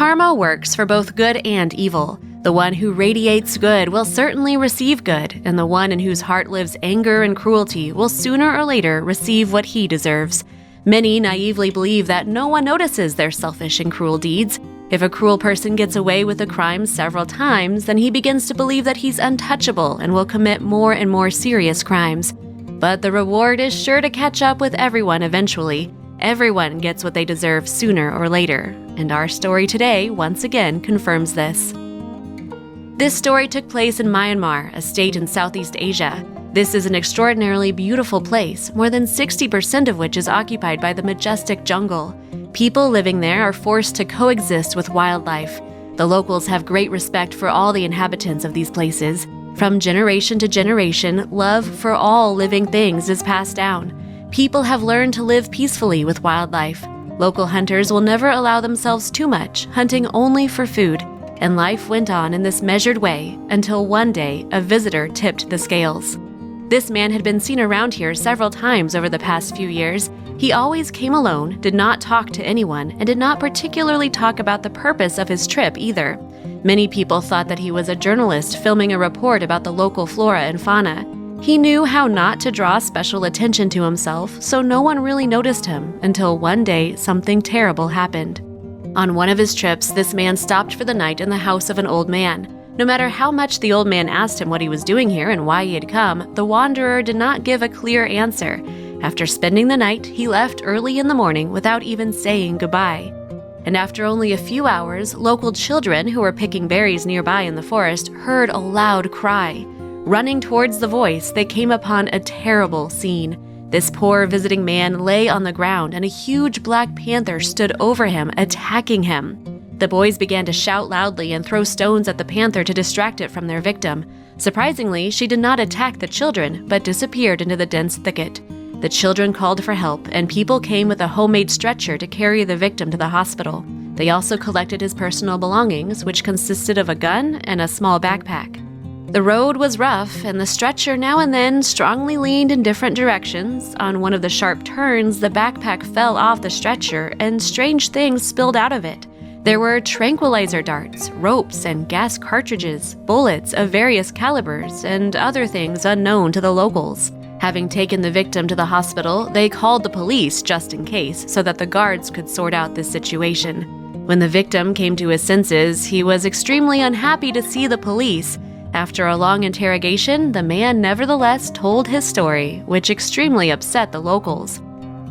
Karma works for both good and evil. The one who radiates good will certainly receive good, and the one in whose heart lives anger and cruelty will sooner or later receive what he deserves. Many naively believe that no one notices their selfish and cruel deeds. If a cruel person gets away with a crime several times, then he begins to believe that he's untouchable and will commit more and more serious crimes. But the reward is sure to catch up with everyone eventually. Everyone gets what they deserve sooner or later. And our story today once again confirms this. This story took place in Myanmar, a state in Southeast Asia. This is an extraordinarily beautiful place, more than 60% of which is occupied by the majestic jungle. People living there are forced to coexist with wildlife. The locals have great respect for all the inhabitants of these places. From generation to generation, love for all living things is passed down. People have learned to live peacefully with wildlife. Local hunters will never allow themselves too much, hunting only for food. And life went on in this measured way until one day a visitor tipped the scales. This man had been seen around here several times over the past few years. He always came alone, did not talk to anyone, and did not particularly talk about the purpose of his trip either. Many people thought that he was a journalist filming a report about the local flora and fauna. He knew how not to draw special attention to himself, so no one really noticed him until one day something terrible happened. On one of his trips, this man stopped for the night in the house of an old man. No matter how much the old man asked him what he was doing here and why he had come, the wanderer did not give a clear answer. After spending the night, he left early in the morning without even saying goodbye. And after only a few hours, local children who were picking berries nearby in the forest heard a loud cry. Running towards the voice, they came upon a terrible scene. This poor visiting man lay on the ground, and a huge black panther stood over him, attacking him. The boys began to shout loudly and throw stones at the panther to distract it from their victim. Surprisingly, she did not attack the children, but disappeared into the dense thicket. The children called for help, and people came with a homemade stretcher to carry the victim to the hospital. They also collected his personal belongings, which consisted of a gun and a small backpack. The road was rough, and the stretcher now and then strongly leaned in different directions. On one of the sharp turns, the backpack fell off the stretcher, and strange things spilled out of it. There were tranquilizer darts, ropes, and gas cartridges, bullets of various calibers, and other things unknown to the locals. Having taken the victim to the hospital, they called the police just in case, so that the guards could sort out this situation. When the victim came to his senses, he was extremely unhappy to see the police. After a long interrogation, the man nevertheless told his story, which extremely upset the locals.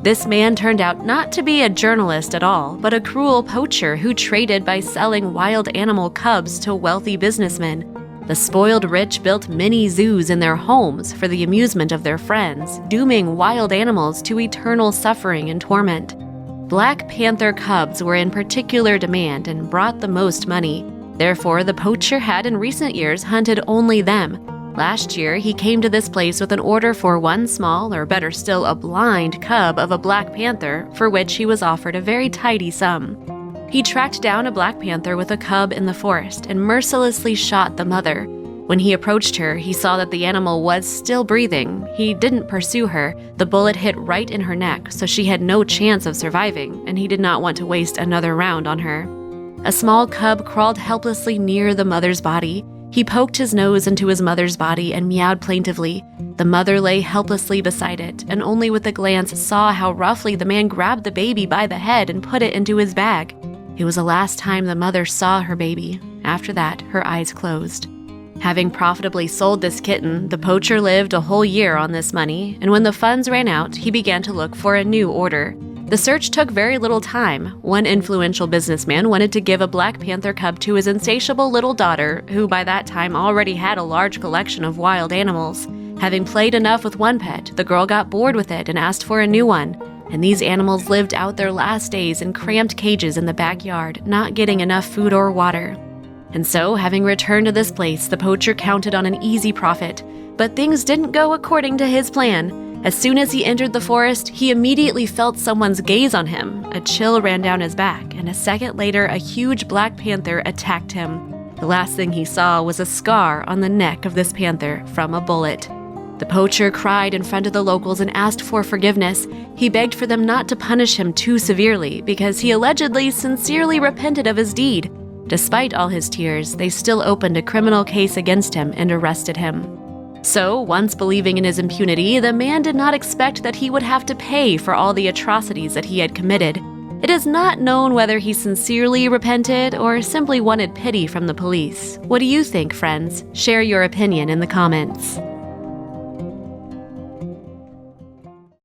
This man turned out not to be a journalist at all, but a cruel poacher who traded by selling wild animal cubs to wealthy businessmen. The spoiled rich built mini zoos in their homes for the amusement of their friends, dooming wild animals to eternal suffering and torment. Black panther cubs were in particular demand and brought the most money. Therefore, the poacher had in recent years hunted only them. Last year, he came to this place with an order for one small, or better still, a blind cub of a black panther, for which he was offered a very tidy sum. He tracked down a black panther with a cub in the forest and mercilessly shot the mother. When he approached her, he saw that the animal was still breathing. He didn't pursue her. The bullet hit right in her neck, so she had no chance of surviving, and he did not want to waste another round on her. A small cub crawled helplessly near the mother's body. He poked his nose into his mother's body and meowed plaintively. The mother lay helplessly beside it, and only with a glance saw how roughly the man grabbed the baby by the head and put it into his bag. It was the last time the mother saw her baby. After that, her eyes closed. Having profitably sold this kitten, the poacher lived a whole year on this money, and when the funds ran out, he began to look for a new order. The search took very little time. One influential businessman wanted to give a black panther cub to his insatiable little daughter, who by that time already had a large collection of wild animals. Having played enough with one pet, the girl got bored with it and asked for a new one. And these animals lived out their last days in cramped cages in the backyard, not getting enough food or water. And so, having returned to this place, the poacher counted on an easy profit. But things didn't go according to his plan. As soon as he entered the forest, he immediately felt someone's gaze on him. A chill ran down his back, and a second later, a huge black panther attacked him. The last thing he saw was a scar on the neck of this panther from a bullet. The poacher cried in front of the locals and asked for forgiveness. He begged for them not to punish him too severely because he allegedly sincerely repented of his deed. Despite all his tears, they still opened a criminal case against him and arrested him. So, once believing in his impunity, the man did not expect that he would have to pay for all the atrocities that he had committed. It is not known whether he sincerely repented or simply wanted pity from the police. What do you think, friends? Share your opinion in the comments.